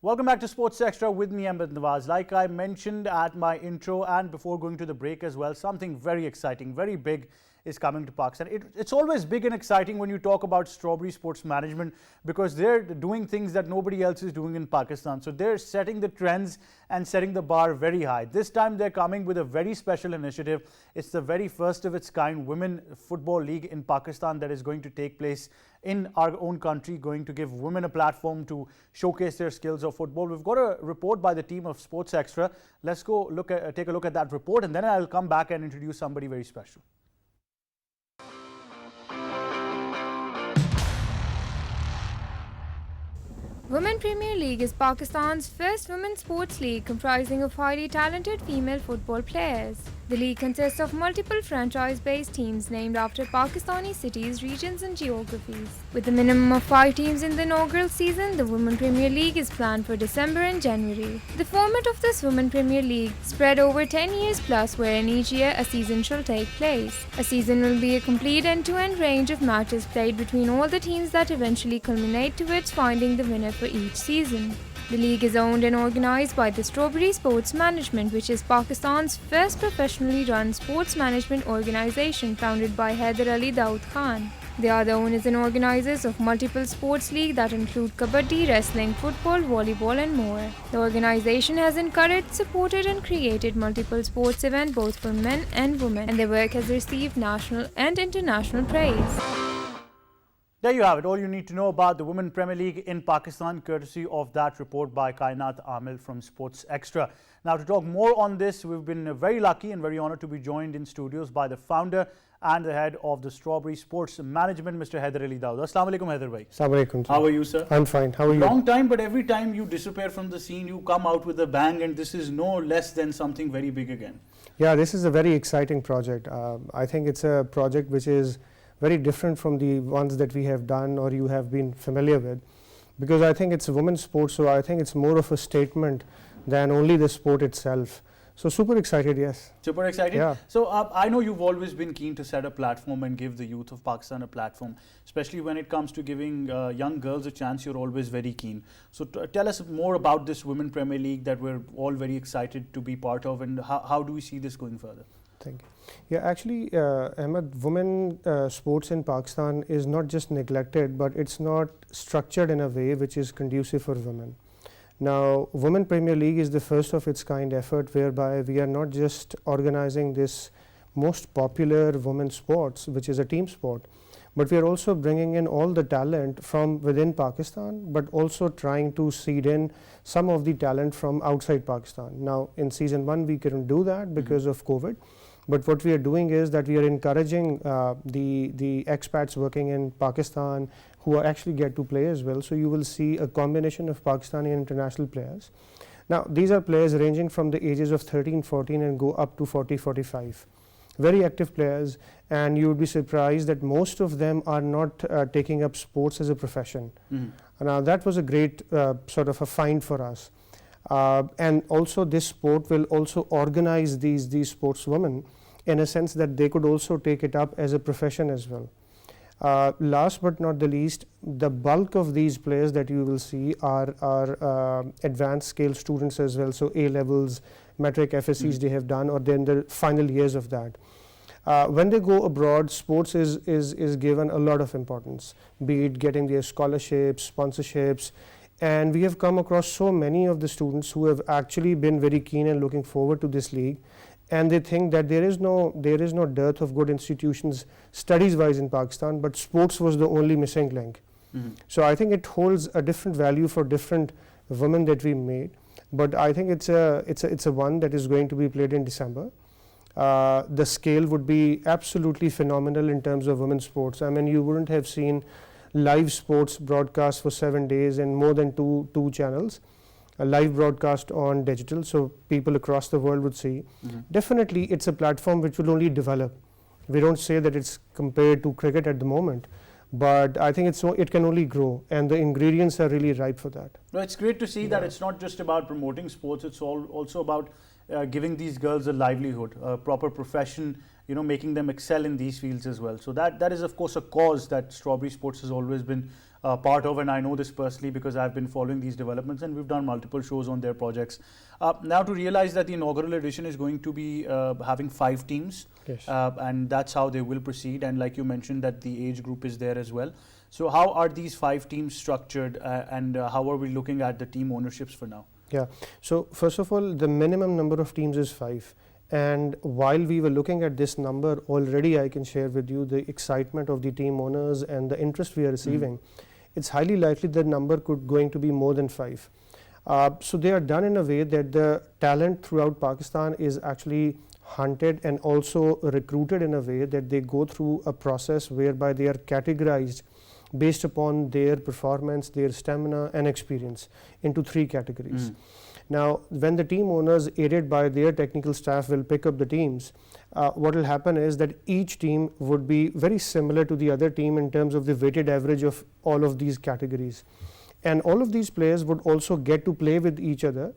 Welcome back to Sports Extra with me, Ahmad Nawaz. Like I mentioned at my intro and before going to the break as well, something very exciting, very big is coming to Pakistan. It's always big and exciting when you talk about Strawberry Sports Management because they're doing things that nobody else is doing in Pakistan. So they're setting the trends and setting the bar very high. This time they're coming with a very special initiative. It's the very first of its kind Women Football League in Pakistan that is going to take place in our own country, going to give women a platform to showcase their skills of football. We've got a report by the team of Sports Extra. Let's go take a look at that report, and then I'll come back and introduce somebody very special. Women Premier League is Pakistan's first women's sports league comprising of highly talented female football players. The league consists of multiple franchise-based teams named after Pakistani cities, regions and geographies. With a minimum of 5 teams in the inaugural season, the Women Premier League is planned for December and January. The format of this Women Premier League spread over 10 years plus, wherein each year a season shall take place. A season will be a complete end-to-end range of matches played between all the teams that eventually culminate towards finding the winner for each season. The league is owned and organised by the Strawberry Sports Management, which is Pakistan's first professionally run sports management organisation founded by Haider Daud Khan. They are the owners and organisers of multiple sports leagues that include kabaddi, wrestling, football, volleyball and more. The organisation has encouraged, supported and created multiple sports events both for men and women, and their work has received national and international praise. There you have it, all you need to know about the Women Premier League in Pakistan, courtesy of that report by Kainat Amil from Sports Extra. Now, to talk more on this, we've been very lucky and very honoured to be joined in studios by the founder and the head of the Strawberry Sports Management, Mr. Haider Daud. Assalamu alaikum, Haider bhai. Assalamu alaikum. How are you, sir? I'm fine. How are you? Long time, but every time you disappear from the scene, you come out with a bang, and this is no less than something very big again. Yeah, this is a very exciting project. I think it's a project which is very different from the ones that we have done or you have been familiar with, because I think it's a women's sport, so I think it's more of a statement than only the sport itself. So super excited, yes. Super excited? Yeah. So I know you've always been keen to set a platform and give the youth of Pakistan a platform, especially when it comes to giving young girls a chance. You're always very keen. So tell us more about this Women Premier League that we're all very excited to be part of, and how do we see this going further? Thank you. Yeah, actually, Ahmad, women sports in Pakistan is not just neglected, but it's not structured in a way which is conducive for women. Now, Women Premier League is the first of its kind effort whereby we are not just organizing this most popular women's sports, which is a team sport, but we are also bringing in all the talent from within Pakistan, but also trying to seed in some of the talent from outside Pakistan. Now, in season 1, we couldn't do that because of COVID. But what we are doing is that we are encouraging the expats working in Pakistan who actually get to play as well. So you will see a combination of Pakistani and international players. Now, these are players ranging from the ages of 13, 14 and go up to 40, 45. Very active players, and you would be surprised that most of them are not taking up sports as a profession. Now, that was a great sort of a find for us. And also this sport will also organize these sportswomen in a sense that they could also take it up as a profession as well. Last but not the least, the bulk of these players that you will see are advanced scale students as well. So A levels, metric FSCs they have done, or they're in the final years of that. When they go abroad, sports is given a lot of importance, be it getting their scholarships, sponsorships, and we have come across so many of the students who have actually been very keen and looking forward to this league, and they think that there is no dearth of good institutions studies wise in Pakistan, but sports was the only missing link. So I think it holds a different value for different women that we made, but I think it's a one that is going to be played in December. The scale would be absolutely phenomenal in terms of women's sports. I mean, you wouldn't have seen live sports broadcast for 7 days and more than two channels, a live broadcast on digital, so people across the world would see. Definitely it's a platform which will only develop. We don't say that it's compared to cricket at the moment, but I think it can only grow, and the ingredients are really ripe for that. No, it's great to see that it's not just about promoting sports, it's also about giving these girls a livelihood, a proper profession, making them excel in these fields as well. So that is of course a cause that Strawberry Sports has always been part of, and I know this personally because I've been following these developments and we've done multiple shows on their projects. Now to realize that the inaugural edition is going to be having 5 teams, Yes. and that's how they will proceed, and like you mentioned that the age group is there as well. So how are these 5 teams structured, and how are we looking at the team ownerships for now? Yeah. So first of all, the minimum number of teams is 5. And while we were looking at this number, already I can share with you the excitement of the team owners and the interest we are receiving. It's highly likely that number could going to be more than 5. So they are done in a way that the talent throughout Pakistan is actually hunted and also recruited in a way that they go through a process whereby they are categorized based upon their performance, their stamina and experience into 3 categories. Now, when the team owners, aided by their technical staff, will pick up the teams, what will happen is that each team would be very similar to the other team in terms of the weighted average of all of these categories. And all of these players would also get to play with each other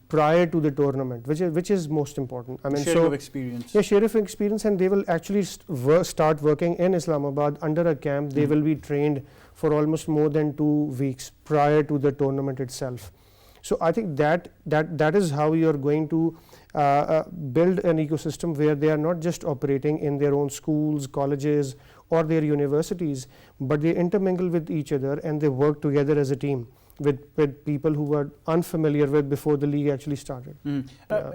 prior to the tournament, which is most important. I mean, share of experience. Yeah, share of experience, and they will actually start working in Islamabad under a camp. They will be trained for almost more than 2 weeks prior to the tournament itself. So I think that is how you are going to build an ecosystem where they are not just operating in their own schools, colleges or their universities, but they intermingle with each other and they work together as a team with people who were unfamiliar with before the league actually started.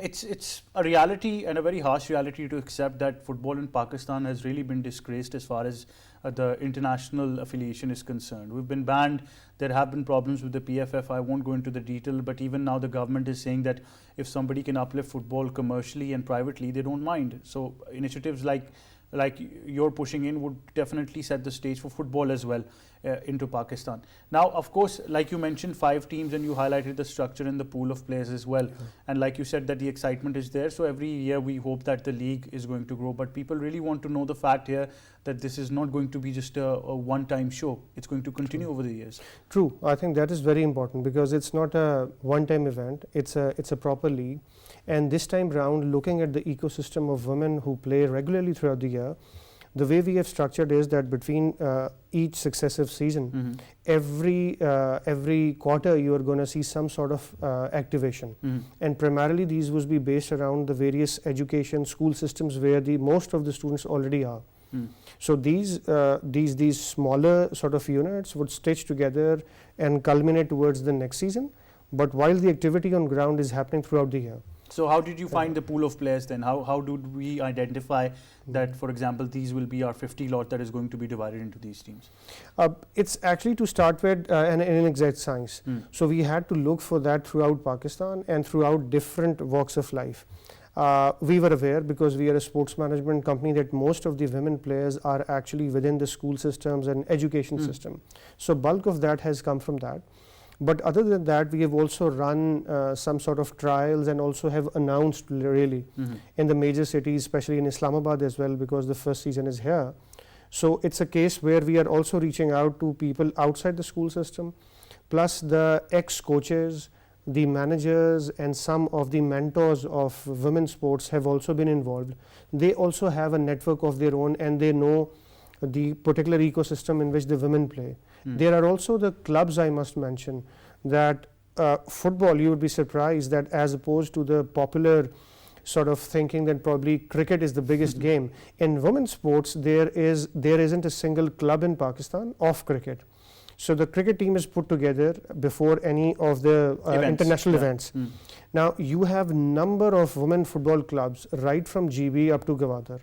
It's a reality and a very harsh reality to accept that football in Pakistan has really been disgraced as far as the international affiliation is concerned. We've been banned. There have been problems with the PFF. I won't go into the detail, but even now the government is saying that if somebody can uplift football commercially and privately, they don't mind. So initiatives like you're pushing in would definitely set the stage for football as well into Pakistan. Now, of course, like you mentioned, 5 teams and you highlighted the structure and the pool of players as well. And like you said that the excitement is there. So every year we hope that the league is going to grow. But people really want to know the fact here that this is not going to be just a one-time show. It's going to continue over the years. True. I think that is very important because it's not a one-time event. It's a proper league. And this time round, looking at the ecosystem of women who play regularly throughout the year, the way we have structured is that between each successive season, every quarter you are going to see some sort of activation. And primarily these would be based around the various education school systems where most of the students already are. So these smaller sort of units would stitch together and culminate towards the next season. But while the activity on ground is happening throughout the year. So how did you find the pool of players then? How did we identify that, for example, these will be our 50 lot that is going to be divided into these teams? It's actually to start with an exact science. So we had to look for that throughout Pakistan and throughout different walks of life. We were aware because we are a sports management company that most of the women players are actually within the school systems and education system. So bulk of that has come from that. But other than that, we have also run some sort of trials and also have announced really in the major cities, especially in Islamabad as well, because the first season is here. So it's a case where we are also reaching out to people outside the school system, plus the ex-coaches, the managers and some of the mentors of women's sports have also been involved. They also have a network of their own and they know the particular ecosystem in which the women play. There are also the clubs, I must mention, that football, you would be surprised that as opposed to the popular sort of thinking that probably cricket is the biggest game, in women's sports there isn't a single club in Pakistan of cricket. So the cricket team is put together before any of the international events. Now you have number of women football clubs right from GB up to Gwadar.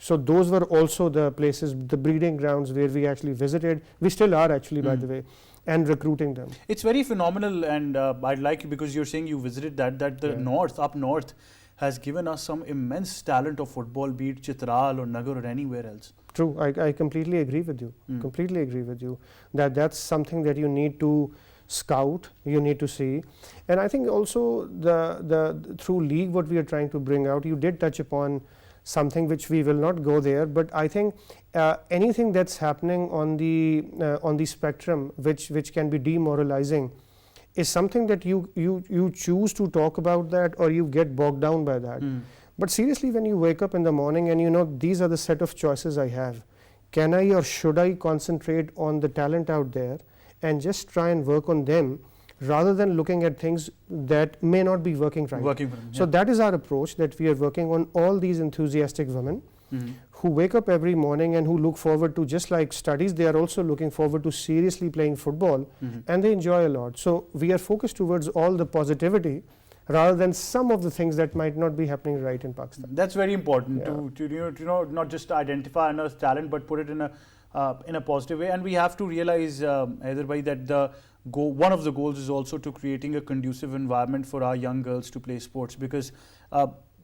So those were also the places, the breeding grounds where we actually visited. We still are actually, by the way, and recruiting them. It's very phenomenal, and I'd like you, because you're saying you visited that the up north has given us some immense talent of football, be it Chitral or Nagar or anywhere else. True, I completely agree with you. Completely agree with you that that's something that you need to scout, you need to see. And I think also the through league what we are trying to bring out, you did touch upon something which we will not go there, but I think anything that's happening on the spectrum which can be demoralizing is something that you choose to talk about that or you get bogged down by that. But seriously, when you wake up in the morning and you know these are the set of choices I have, can I or should I concentrate on the talent out there and just try and work on them rather than looking at things that may not be working right. Working for them, So that is our approach, that we are working on all these enthusiastic women who wake up every morning and who look forward to, just like studies, they are also looking forward to seriously playing football, and they enjoy a lot. So we are focused towards all the positivity rather than some of the things that might not be happening right in Pakistan. That's very important to not just identify another talent, but put it in a positive way. And we have to realize, Haider bhai, that one of the goals is also to creating a conducive environment for our young girls to play sports, because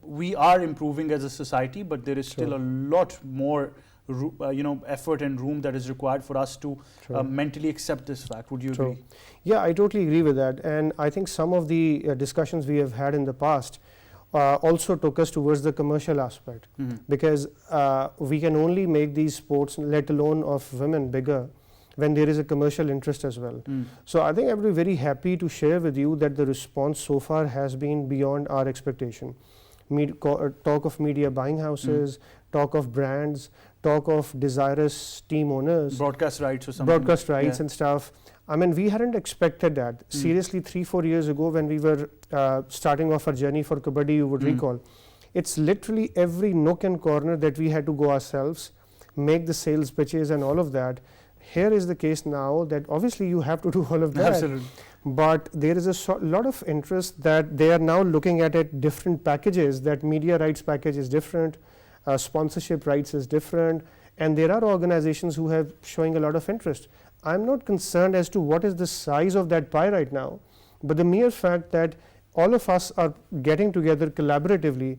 we are improving as a society, but there is still a lot more effort and room that is required for us to mentally accept this fact. Would you agree? Yeah, I totally agree with that. And I think some of the discussions we have had in the past also took us towards the commercial aspect, because we can only make these sports, let alone of women, bigger when there is a commercial interest as well. So I think I would be very happy to share with you that the response so far has been beyond our expectation. Talk of media buying houses, talk of brands, talk of desirous team owners, broadcast rights or something. Broadcast rights and stuff. I mean, we hadn't expected that. Seriously, 3-4 years ago when we were starting off our journey for Kabaddi, you would recall, it's literally every nook and corner that we had to go ourselves, make the sales pitches and all of that. Here is the case now that obviously you have to do all of that. Absolutely. But there is a lot of interest that they are now looking at it different packages, that media rights package is different, sponsorship rights is different, and there are organizations who have showing a lot of interest. I'm not concerned as to what is the size of that pie right now, but the mere fact that all of us are getting together collaboratively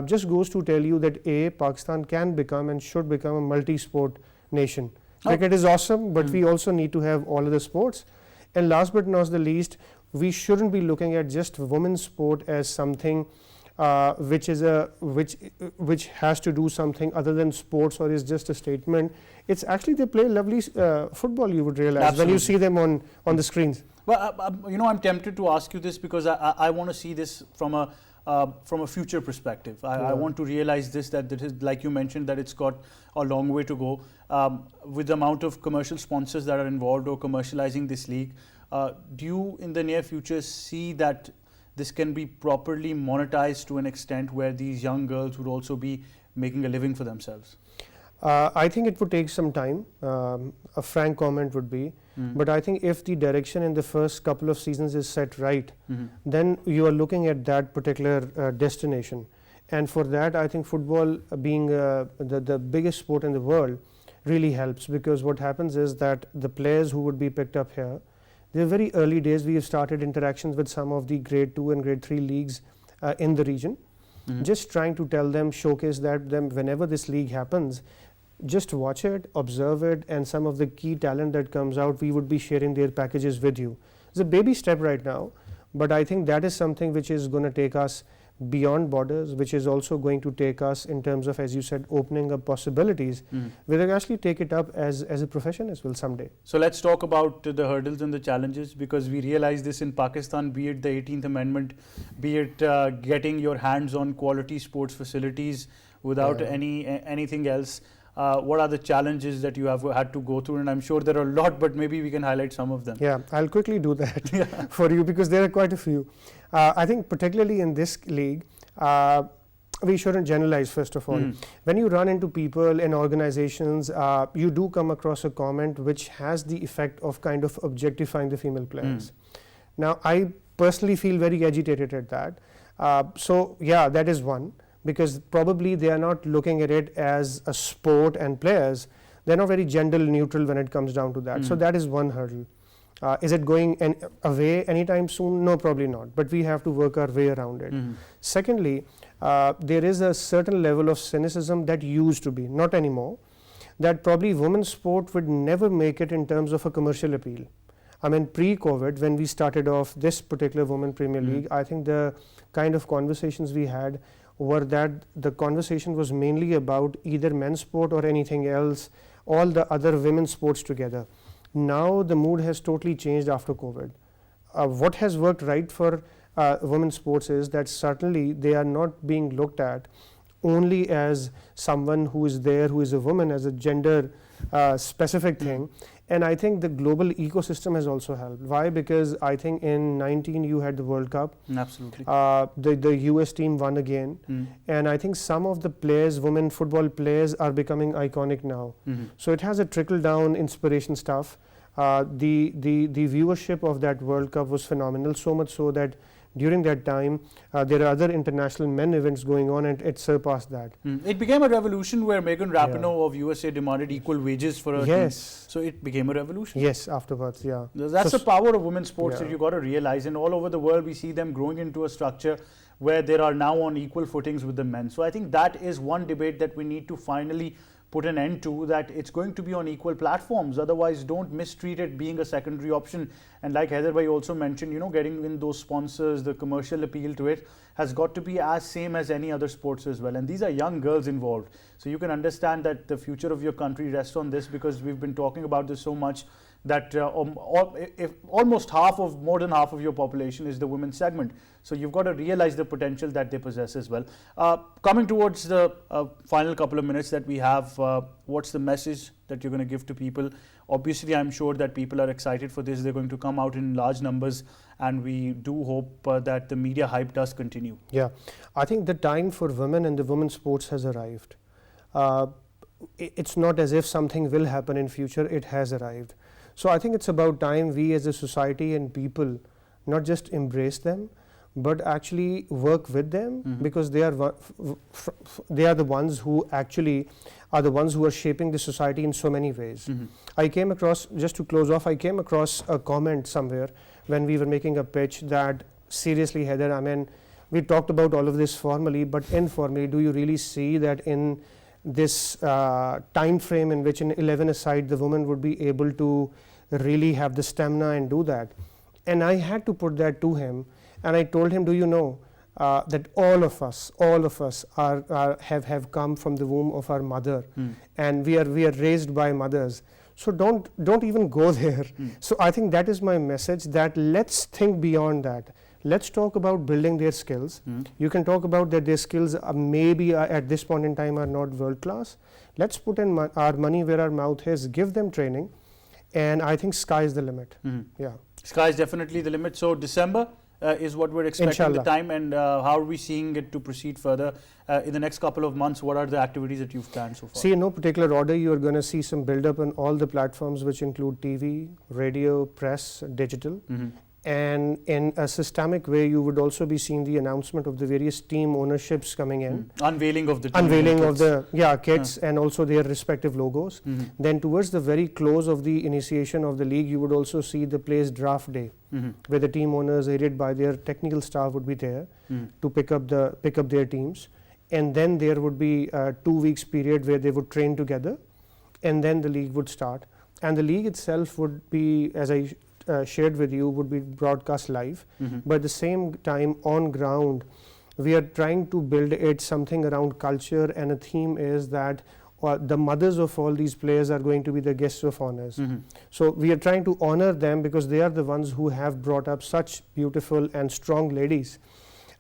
just goes to tell you that Pakistan can become and should become a multi-sport nation. Cricket is awesome, but we also need to have all of the sports. And last but not the least, we shouldn't be looking at just women's sport as something which has to do something other than sports or is just a statement. It's actually they play lovely football, you would realize when you see them on the screens. Well, I'm tempted to ask you this because I want to see this from a future perspective. I want to realize this, that it is, like you mentioned, that it's got a long way to go. With the amount of commercial sponsors that are involved or commercializing this league, do you in the near future see that this can be properly monetized to an extent where these young girls would also be making a living for themselves? I think it would take some time. A frank comment would be, but I think if the direction in the first couple of seasons is set right, then you are looking at that particular destination. And for that, I think football being the biggest sport in the world really helps, because what happens is that the players who would be picked up here, they're very early days. We have started interactions with some of the grade 2 and grade 3 leagues in the region, just trying to tell them, showcase that them whenever this league happens, just watch it, observe it, and some of the key talent that comes out, we would be sharing their packages with you. It's a baby step right now, but I think that is something which is going to take us beyond borders, which is also going to take us in terms of, as you said, opening up possibilities. We will actually take it up as a profession as well someday. So let's talk about the hurdles and the challenges, because we realize this in Pakistan, be it the 18th Amendment, be it getting your hands on quality sports facilities without anything else. What are the challenges that you have had to go through? And I'm sure there are a lot, but maybe we can highlight some of them. Yeah, I'll quickly do that for you, because there are quite a few. I think particularly in this league, we shouldn't generalize first of all. When you run into people and organizations, you do come across a comment which has the effect of kind of objectifying the female players. Now, I personally feel very agitated at that. So yeah, that is one. Because probably they are not looking at it as a sport and players. They're not very gender neutral when it comes down to that. So that is one hurdle. Is it going away anytime soon? No, probably not. But we have to work our way around it. Secondly, there is a certain level of cynicism that used to be, not anymore, that probably women's sport would never make it in terms of a commercial appeal. I mean, pre-COVID, when we started off this particular Women Premier League, I think the kind of conversations we had were that the conversation was mainly about either men's sport or anything else, all the other women's sports together. Now the mood has totally changed after COVID. What has worked right for women's sports is that certainly they are not being looked at only as someone who is there, who is a woman, as a gender specific thing, And I think the global ecosystem has also helped. Why? Because I think in 19 you had the World Cup. Absolutely. The US team won again. And I think some of the players, women football players, are becoming iconic now. So it has a trickle down inspiration stuff. The viewership of that World Cup was phenomenal, so much so that during that time there are other international men events going on, and it surpassed that. It became a revolution where Megan Rapinoe of USA demanded equal wages for her team. So it became a revolution. Yes, afterwards, yeah. That's the power of women's sports that you got to realize. And all over the world we see them growing into a structure where they are now on equal footings with the men. So I think that is one debate that we need to finally put an end to, that it's going to be on equal platforms. Otherwise, don't mistreat it being a secondary option. And like Haider bhai also mentioned, you know, getting in those sponsors, the commercial appeal to it has got to be as same as any other sports as well. And these are young girls involved. So you can understand that the future of your country rests on this, because we've been talking about this so much that if almost more than half of your population is the women's segment. So you've got to realize the potential that they possess as well. Coming towards the final couple of minutes that we have, what's the message that you're going to give to people? Obviously, I'm sure that people are excited for this. They're going to come out in large numbers, and we do hope that the media hype does continue. Yeah, I think the time for women and the women's sports has arrived. It's not as if something will happen in future, it has arrived. So I think it's about time we as a society and people not just embrace them, but actually work with them, because they are the ones who actually are the ones who are shaping the society in so many ways. I came across, just to close off, I came across a comment somewhere when we were making a pitch that, seriously Haider, I mean, we talked about all of this formally, but informally, do you really see that in this time frame in which in 11-a-side the woman would be able to really have the stamina and do that? And I had to put that to him, and I told him, do you know that all of us have come from the womb of our mother, and we are raised by mothers. So don't even go there. So I think that is my message, that let's think beyond that. Let's talk about building their skills. You can talk about that their skills maybe at this point in time are not world class. Let's put in our money where our mouth is, give them training, and I think sky is the limit. Yeah, sky is definitely the limit. So December is what we're expecting. Inshallah. The time, and how are we seeing it to proceed further in the next couple of months? What are the activities that you've planned so far? See, in no particular order, you are going to see some build up on all the platforms, which include TV, radio, press, digital. And in a systemic way, you would also be seeing the announcement of the various team ownerships coming in. Unveiling of the team kits and also their respective logos. Then towards the very close of the initiation of the league, you would also see the players draft day, where the team owners, aided by their technical staff, would be there to pick up their teams. And then there would be a 2 weeks period where they would train together, and then the league would start. And the league itself would be, as I shared with you, would be broadcast live. But at the same time, on ground, we are trying to build it something around culture, and a theme is that the mothers of all these players are going to be the guests of honors. So we are trying to honor them, because they are the ones who have brought up such beautiful and strong ladies.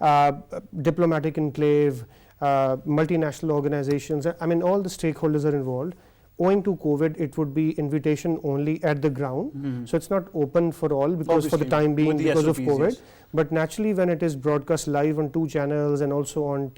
Diplomatic enclave, multinational organizations, I mean, all the stakeholders are involved. Owing to COVID, it would be invitation only at the ground. So it's not open for all, because for the time being, because of COVID. But naturally, when it is broadcast live on 2 channels and also on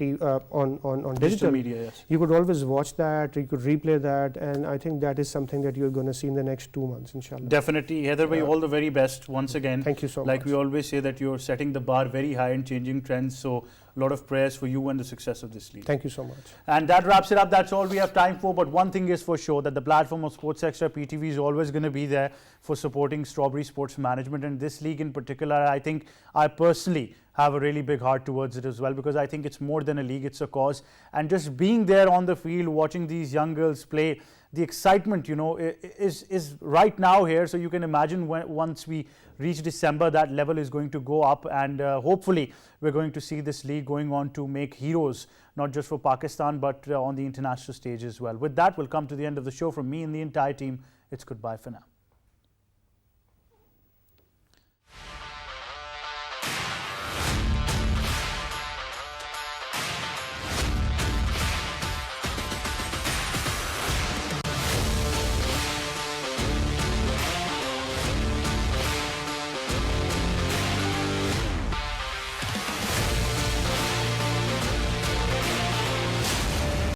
digital media, you could always watch that, you could replay that, and I think that is something that you're going to see in the next 2 months, inshallah. Definitely. Haider bhai, all the very best once again. Thank you so much. Like we always say, that you're setting the bar very high and changing trends. So a lot of prayers for you and the success of this league. Thank you so much. And that wraps it up. That's all we have time for. But one thing is for sure, that the platform of Sports Extra PTV is always going to be there for supporting Strawberry Sports Management, and this league in particular. I think I personally have a really big heart towards it as well, because I think it's more than a league, it's a cause. And just being there on the field, watching these young girls play, the excitement, you know, is right now here. So you can imagine once we reach December, that level is going to go up, and hopefully we're going to see this league going on to make heroes, not just for Pakistan, but on the international stage as well. With that, we'll come to the end of the show. From me and the entire team, it's goodbye for now.